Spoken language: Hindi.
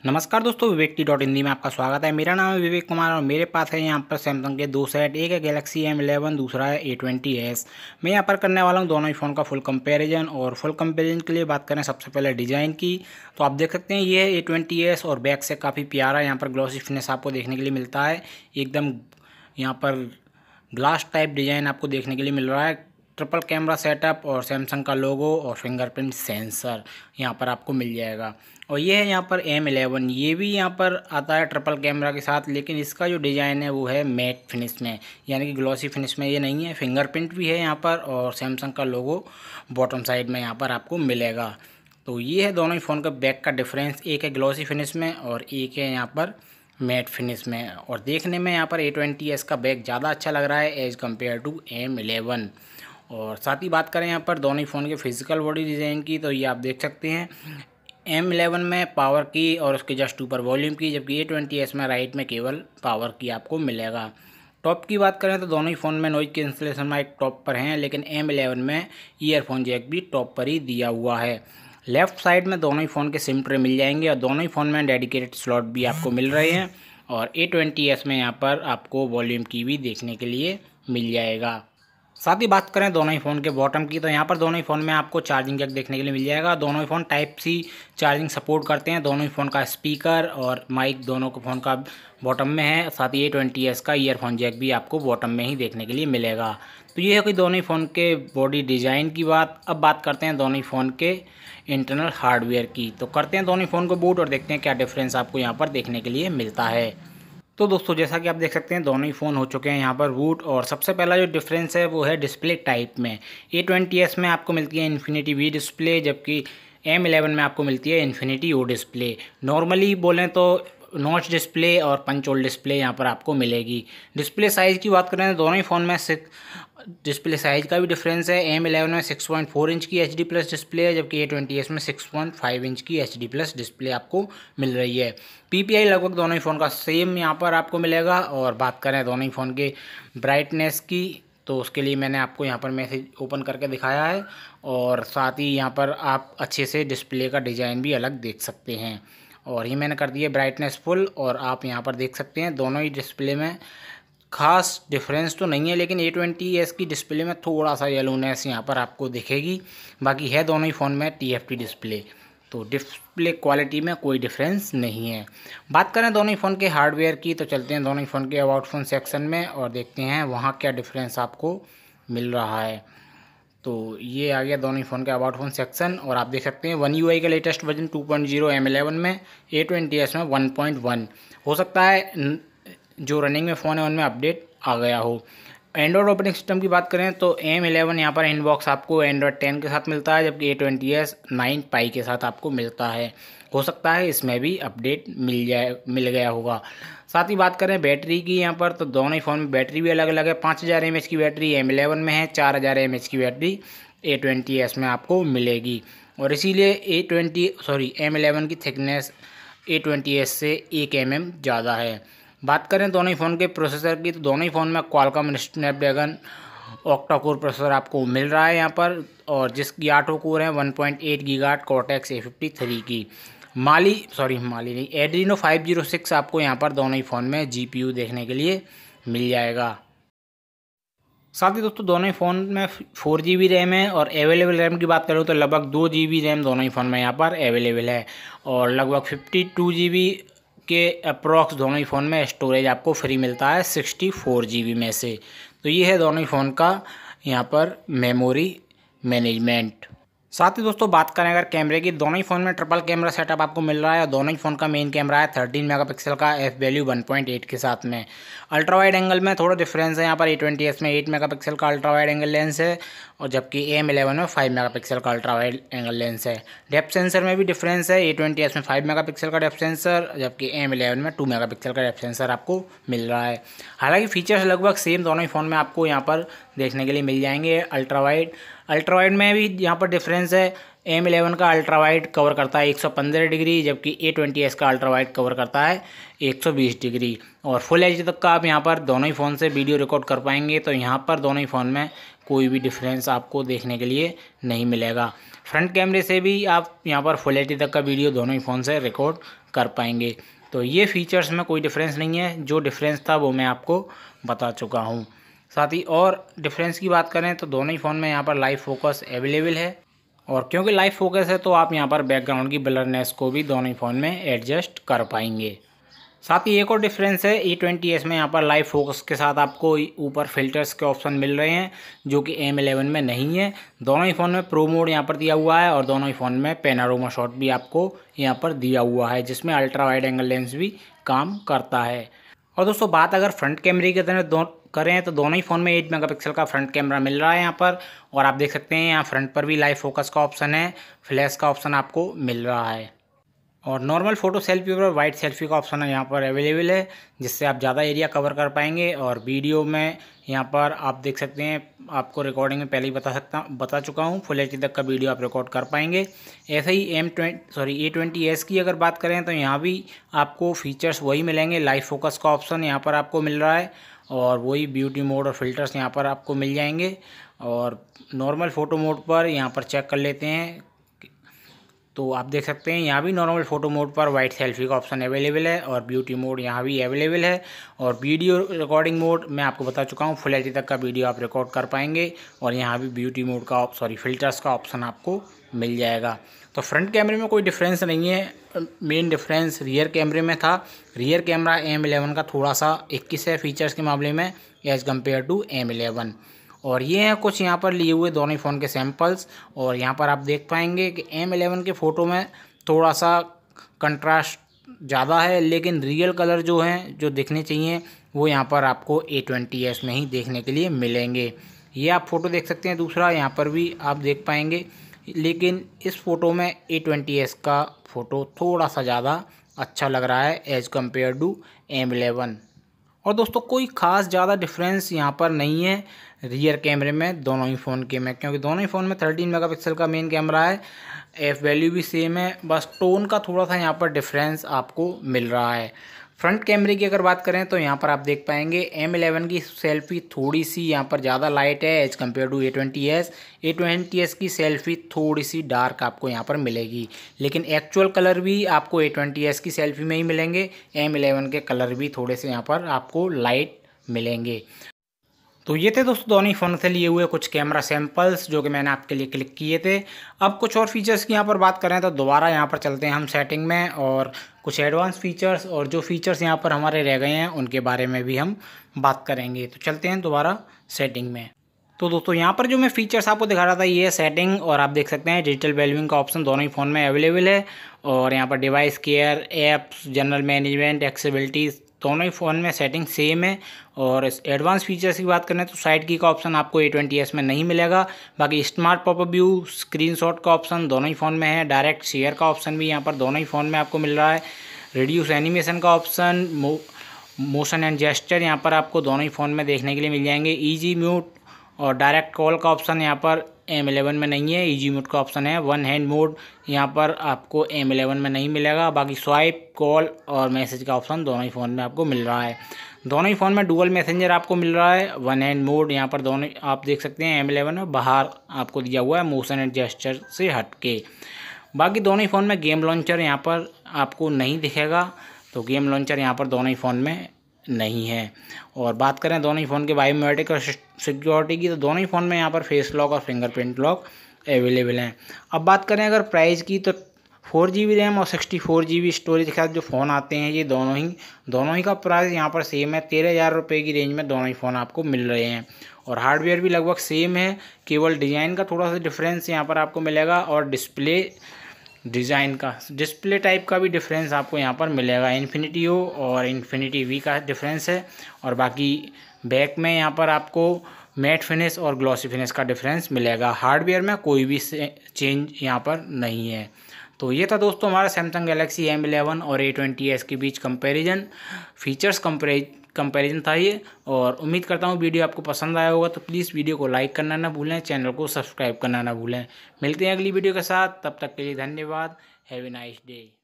नमस्कार दोस्तों, विवेक टी डॉट हिंदी में आपका स्वागत है। मेरा नाम है विवेक कुमार और मेरे पास है यहाँ पर सैमसंग के दो सेट, एक है गैलेक्सी M11, दूसरा है A20s। मैं यहाँ पर करने वाला हूँ दोनों ही फ़ोन का फुल कंपैरिजन। और फुल कंपैरिजन के लिए बात करें सबसे पहले डिज़ाइन की, तो आप देख सकते हैं ये है A20s और बैक से काफ़ी प्यारा यहाँ पर ग्लॉसी फिनिश आपको देखने के लिए मिलता है। एकदम यहाँ पर ग्लास टाइप डिज़ाइन आपको देखने के लिए मिल रहा है। ट्रिपल कैमरा सेटअप और सैमसंग का लोगो और फिंगरप्रिंट सेंसर यहाँ पर आपको मिल जाएगा। और ये है यहाँ पर M11, ये भी यहाँ पर आता है ट्रिपल कैमरा के साथ, लेकिन इसका जो डिज़ाइन है वो है मैट फिनिश में, यानी कि ग्लॉसी फिनिश में ये नहीं है। फिंगरप्रिंट भी है यहाँ पर और सैमसंग का लोगो बॉटम साइड में यहाँ पर आपको मिलेगा। तो ये है दोनों ही फ़ोन का बैक का डिफरेंस, एक है ग्लॉसी फिनिश में और एक है यहाँ पर मैट फिनिश में। और देखने में यहाँ पर A20s का बैक ज़्यादा अच्छा लग रहा है एज़ कम्पेयर टू M11। और साथ ही बात करें यहाँ पर दोनों ही फ़ोन के फिजिकल बॉडी डिज़ाइन की, तो ये आप देख सकते हैं M11 में पावर की और उसके जस्ट ऊपर वॉल्यूम की, जबकि A20s में राइट में केवल पावर की आपको मिलेगा। टॉप की बात करें तो दोनों ही फ़ोन में नॉइज़ कैंसलेशन माइक टॉप पर हैं, लेकिन M11 में ईयरफोन जैक भी टॉप पर ही दिया हुआ है। लेफ़्ट साइड में दोनों ही फ़ोन के सिम ट्रे मिल जाएंगे और दोनों ही फ़ोन में डेडिकेटेड स्लॉट भी आपको मिल रहे हैं। और A20s में यहाँ पर आपको वॉल्यूम की भी देखने के लिए मिल जाएगा। साथ ही बात करें दोनों ही फ़ोन के बॉटम की, तो यहाँ पर दोनों ही फ़ोन में आपको चार्जिंग जैक देखने के लिए मिल जाएगा। दोनों ही phone type C charging support करते हैं। दोनों ही फ़ोन का स्पीकर और माइक दोनों को फ़ोन का बॉटम में है। साथ ही A20s का ईयरफोन जैक भी आपको बॉटम में ही देखने के लिए मिलेगा। तो ये है कि दोनों ही फ़ोन के बॉडी डिज़ाइन की बात। अब बात करते हैं दोनों ही फ़ोन के इंटरनल हार्डवेयर की, तो करते हैं दोनों ही फ़ोन को बूट और देखते हैं क्या डिफरेंस आपको यहाँ पर देखने के लिए मिलता है। तो दोस्तों जैसा कि आप देख सकते हैं दोनों ही फ़ोन हो चुके हैं यहाँ पर बूट। और सबसे पहला जो डिफरेंस है वो है डिस्प्ले टाइप में। A20s में आपको मिलती है इन्फिनिटी वी डिस्प्ले, जबकि M11 में आपको मिलती है इन्फिनिटी ओ डिस्प्ले। नॉर्मली बोलें तो नॉच डिस्प्ले और पंच होल डिस्प्ले यहाँ पर आपको मिलेगी। डिस्प्ले साइज़ की बात करें तो दोनों ही फ़ोन में डिस्प्ले साइज़ का भी डिफरेंस है। M11 में 6.4 इंच की HD प्लस डिस्प्ले है, जबकि A20s में 6.5 इंच की HD प्लस डिस्प्ले आपको मिल रही है। PPI लगभग दोनों ही फ़ोन का सेम यहाँ पर आपको मिलेगा। और बात करें दोनों ही फ़ोन के ब्राइटनेस की, तो उसके लिए मैंने आपको यहाँ पर मैसेज ओपन करके दिखाया है। और साथ ही यहाँ पर आप अच्छे से डिस्प्ले का डिज़ाइन भी अलग देख सकते हैं। और ये मैंने कर दिया ब्राइटनेस फुल, और आप यहाँ पर देख सकते हैं दोनों ही डिस्प्ले में खास डिफरेंस तो नहीं है, लेकिन A20s की डिस्प्ले में थोड़ा सा येलोनेस यहाँ पर आपको दिखेगी। बाकी है दोनों ही फ़ोन में TFT डिस्प्ले, तो डिस्प्ले क्वालिटी में कोई डिफरेंस नहीं है। बात करें दोनों ही फ़ोन के हार्डवेयर की, तो चलते हैं दोनों ही फ़ोन के अबाउट फ़ोन सेक्शन में और देखते हैं वहाँ क्या डिफरेंस आपको मिल रहा है। तो ये आ गया दोनों ही फ़ोन के अबाउट फ़ोन सेक्शन। और आप देख सकते हैं One UI का लेटेस्ट वर्जन 2.0 M11 में, A20s में 1.1। हो सकता है जो रनिंग में फ़ोन है उनमें अपडेट आ गया हो। एंड्रॉयड ऑपरेटिंग सिस्टम की बात करें तो M11 यहाँ पर इनबॉक्स आपको Android 10 के साथ मिलता है, जबकि A20s 9 पाई के साथ आपको मिलता है। हो सकता है इसमें भी अपडेट मिल गया होगा। साथ ही बात करें बैटरी की यहाँ पर, तो दोनों ही फ़ोन में बैटरी भी अलग अलग है। 5000 mAh की बैटरी M11 में है, 4000 mAh की बैटरी A20s में आपको मिलेगी। और इसीलिए M11 की थिकनेस A20s से 1 mm ज़्यादा है। बात करें दोनों ही फ़ोन के प्रोसेसर की, तो दोनों ही फ़ोन में Qualcomm Snapdragon octa core processor आपको मिल रहा है यहाँ पर, और जिसकी 8 कोर है 1.8 गीगाहर्ट्ज़ कॉर्टेक्स A53 की। माली नहीं, एड्रीनो 506 आपको यहाँ पर दोनों ही फ़ोन में GPU देखने के लिए मिल जाएगा। साथ ही दोस्तों दोनों ही फ़ोन में 4GB रैम है। और अवेलेबल रैम की बात करूँ तो लगभग 2GB रैम दोनों ही फ़ोन में यहाँ पर अवेलेबल है। और लगभग 52GB के अप्रॉक्स दोनों ही फ़ोन में स्टोरेज आपको फ्री मिलता है 64GB में से। तो ये है दोनों ही फ़ोन का यहाँ पर मेमोरी मैनेजमेंट। साथ ही दोस्तों बात करें अगर कैमरे की, दोनों ही फ़ोन में ट्रिपल कैमरा सेटअप आपको मिल रहा है। और दोनों ही फ़ोन का मेन कैमरा है 13 मेगापिक्सल का f वैल्यू 1.8 के साथ में। अल्ट्रा वाइड एंगल में थोड़ा डिफरेंस है, यहाँ पर A20s में 8 मेगापिक्सल का अल्ट्रा वाइड एंगल लेंस है, और जबकि M11 में 5 मेगापिक्सल का अल्ट्रा वाइड एंगल लेंस है। डेप्थ सेंसर में भी डिफरेंस है, A20s में 5 मेगापिक्सल का डेप्थ सेंसर, जबकि M11 में 2 मेगापिक्सल का डेप्थ सेंसर आपको मिल रहा है। हालांकि फीचर्स लगभग सेम दोनों ही फ़ोन में आपको यहाँ पर देखने के लिए मिल जाएंगे। अल्ट्रा वाइड में भी यहाँ पर डिफरेंस है। M11 का अल्ट्रा वाइड कवर करता है 115 डिग्री, जबकि A20s का अल्ट्रा वाइड कवर करता है 120 डिग्री। और फुल एच तक का आप यहाँ पर दोनों ही फ़ोन से वीडियो रिकॉर्ड कर पाएंगे। तो यहाँ पर दोनों ही फ़ोन में कोई भी डिफरेंस आपको देखने के लिए नहीं मिलेगा। फ्रंट कैमरे से भी आप यहाँ पर फुल एचडी तक का वीडियो दोनों ही फ़ोन से रिकॉर्ड कर पाएंगे। तो ये फीचर्स में कोई डिफरेंस नहीं है, जो डिफरेंस था वो मैं आपको बता चुका हूँ। साथ ही और डिफरेंस की बात करें तो दोनों ही फ़ोन में यहाँ पर लाइव फोकस अवेलेबल है, और क्योंकि लाइव फोकस है तो आप यहाँ पर बैकग्राउंड की ब्लरनेस को भी दोनों ही फ़ोन में एडजस्ट कर पाएंगे। साथ ही एक और डिफरेंस है, E20s में यहाँ पर लाइव फोकस के साथ आपको ऊपर फिल्टर्स के ऑप्शन मिल रहे हैं, जो कि M11 में नहीं है। दोनों ही फ़ोन में प्रो मोड यहाँ पर दिया हुआ है, और दोनों ही फ़ोन में पैनोरामा शॉट भी आपको यहाँ पर दिया हुआ है, जिसमें अल्ट्रा वाइड एंगल लेंस भी काम करता है। और दोस्तों बात अगर फ्रंट कैमरे की तरह करें तो दोनों ही फ़ोन में 8 मेगापिक्सल का फ्रंट कैमरा मिल रहा है यहाँ पर, और आप देख सकते हैं यहाँ फ्रंट पर भी लाइव फोकस का ऑप्शन है, फ्लैश का ऑप्शन आपको मिल रहा है, और नॉर्मल फ़ोटो सेल्फी और वाइड सेल्फी का ऑप्शन यहाँ पर अवेलेबल है, जिससे आप ज़्यादा एरिया कवर कर पाएंगे। और वीडियो में यहाँ पर आप देख सकते हैं, आपको रिकॉर्डिंग में पहले ही बता चुका हूँ, फुल एचडी तक का वीडियो आप रिकॉर्ड कर पाएंगे। ऐसे ही A20s की अगर बात करें तो यहाँ भी आपको फीचर्स वही मिलेंगे, लाइव फोकस का ऑप्शन यहाँ पर आपको मिल रहा है, और वही ब्यूटी मोड और फिल्टर्स यहाँ पर आपको मिल जाएंगे। और नॉर्मल फ़ोटो मोड पर यहाँ पर चेक कर लेते हैं, तो आप देख सकते हैं यहाँ भी नॉर्मल फ़ोटो मोड पर वाइड सेल्फी का ऑप्शन अवेलेबल है, और ब्यूटी मोड यहाँ भी अवेलेबल है। और वीडियो रिकॉर्डिंग मोड मैं आपको बता चुका हूँ, फुल एचडी तक का वीडियो आप रिकॉर्ड कर पाएंगे, और यहाँ भी ब्यूटी मोड का फिल्टर्स का ऑप्शन आपको मिल जाएगा। तो फ्रंट कैमरे में कोई डिफरेंस नहीं है, मेन डिफरेंस रियर कैमरे में था। रियर कैमरा M11 का थोड़ा सा 21 है फीचर्स के मामले में एज़ कम्पेयर टू M11। और ये हैं कुछ यहाँ पर लिए हुए दोनों ही फ़ोन के सैम्पल्स, और यहाँ पर आप देख पाएंगे कि M11 के फ़ोटो में थोड़ा सा कंट्रास्ट ज़्यादा है, लेकिन रियल कलर जो हैं जो दिखने चाहिए वो यहाँ पर आपको A20s में ही देखने के लिए मिलेंगे। ये आप फ़ोटो देख सकते हैं, दूसरा यहाँ पर भी आप देख पाएंगे, लेकिन इस फ़ोटो में A20s का फ़ोटो थोड़ा सा ज़्यादा अच्छा लग रहा है एज़ कम्पेयर टू M11। और दोस्तों कोई ख़ास ज़्यादा डिफरेंस यहाँ पर नहीं है रियर कैमरे में दोनों ही फ़ोन के में, क्योंकि दोनों ही फ़ोन में 13 मेगापिक्सल का मेन कैमरा है, एफ वैल्यू भी सेम है, बस टोन का थोड़ा सा यहाँ पर डिफरेंस आपको मिल रहा है। फ्रंट कैमरे की अगर बात करें तो यहाँ पर आप देख पाएंगे M11 की सेल्फी थोड़ी सी यहाँ पर ज़्यादा लाइट है एज़ कम्पेयर टू A20s की सेल्फी थोड़ी सी डार्क आपको यहाँ पर मिलेगी, लेकिन एक्चुअल कलर भी आपको A20s की सेल्फी में ही मिलेंगे। M11 के कलर भी थोड़े से यहाँ पर आपको लाइट मिलेंगे। तो ये थे दोस्तों दोनों ही फ़ोन से लिए हुए कुछ कैमरा सैंपल्स जो कि मैंने आपके लिए क्लिक किए थे। अब कुछ और फीचर्स की यहाँ पर बात करें तो दोबारा यहाँ पर चलते हैं हम सेटिंग में, और कुछ एडवांस फीचर्स और जो फीचर्स यहाँ पर हमारे रह गए हैं उनके बारे में भी हम बात करेंगे। तो चलते हैं दोबारा सेटिंग में। तो दोस्तों यहाँ पर जो मैं फीचर्स आपको दिखा रहा था ये है सेटिंग, और आप देख सकते हैं डिजिटल वेलबींग का ऑप्शन दोनों ही फ़ोन में अवेलेबल है, और यहाँ पर device care, apps, general management, accessibility दोनों ही फ़ोन में सेटिंग सेम है। और इस एडवांस फीचर्स की बात करें तो साइड की का ऑप्शन आपको A20s में नहीं मिलेगा। बाकी स्मार्ट पॉपअप व्यू, स्क्रीनशॉट का ऑप्शन दोनों ही फ़ोन में है, डायरेक्ट शेयर का ऑप्शन भी यहाँ पर दोनों ही फ़ोन में आपको मिल रहा है, रिड्यूस एनिमेशन का ऑप्शन, मोशन एंड जेस्चर यहाँ पर आपको दोनों ही फ़ोन में देखने के लिए मिल जाएंगे, ईजी म्यूट और डायरेक्ट कॉल का ऑप्शन यहाँ पर M11 में नहीं है, ईजी म्यूट का ऑप्शन है। वन हैंड मोड यहाँ पर आपको M11 में नहीं मिलेगा। बाकी स्वाइप, कॉल और मैसेज का ऑप्शन दोनों ही फ़ोन में आपको मिल रहा है। दोनों ही फ़ोन में डुअल मैसेंजर आपको मिल रहा है। वन हैंड मोड यहाँ पर दोनों आप देख सकते हैं M11 में बाहर आपको दिया हुआ है मोशन एंड जेस्चर से हट के। बाकी दोनों ही फ़ोन में गेम लॉन्चर यहाँ पर आपको नहीं दिखेगा, तो गेम लॉन्चर यहाँ पर दोनों ही फ़ोन में नहीं है। और बात करें दोनों ही फ़ोन के बायोमेट्रिक और सिक्योरिटी की, तो दोनों ही फ़ोन में यहाँ पर फेस लॉक और फिंगरप्रिंट लॉक अवेलेबल हैं। अब बात करें अगर प्राइस की, तो 4GB रैम और 64GB स्टोरेज के साथ जो फ़ोन आते हैं ये दोनों ही का प्राइस यहाँ पर सेम है। 13,000 रुपये की रेंज में दोनों ही फ़ोन आपको मिल रहे हैं, और हार्डवेयर भी लगभग सेम है, केवल डिज़ाइन का थोड़ा सा डिफरेंस यहाँ पर आपको मिलेगा, और डिस्प्ले टाइप का भी डिफरेंस आपको यहाँ पर मिलेगा। इन्फिनिटी O और इन्फिनिटी V का डिफरेंस है, और बाकी बैक में यहाँ पर आपको मैट फिनिश और ग्लॉसी फिनिश का डिफरेंस मिलेगा। हार्डवेयर में कोई भी चेंज यहाँ पर नहीं है। तो ये था दोस्तों हमारा सैमसंग गैलेक्सी M11 और A20s के बीच फीचर्स कंपैरिजन था ये, और उम्मीद करता हूँ वीडियो आपको पसंद आया होगा। तो प्लीज़ वीडियो को लाइक करना ना भूलें, चैनल को सब्सक्राइब करना ना भूलें। मिलते हैं अगली वीडियो के साथ, तब तक के लिए धन्यवाद। Have a nice day.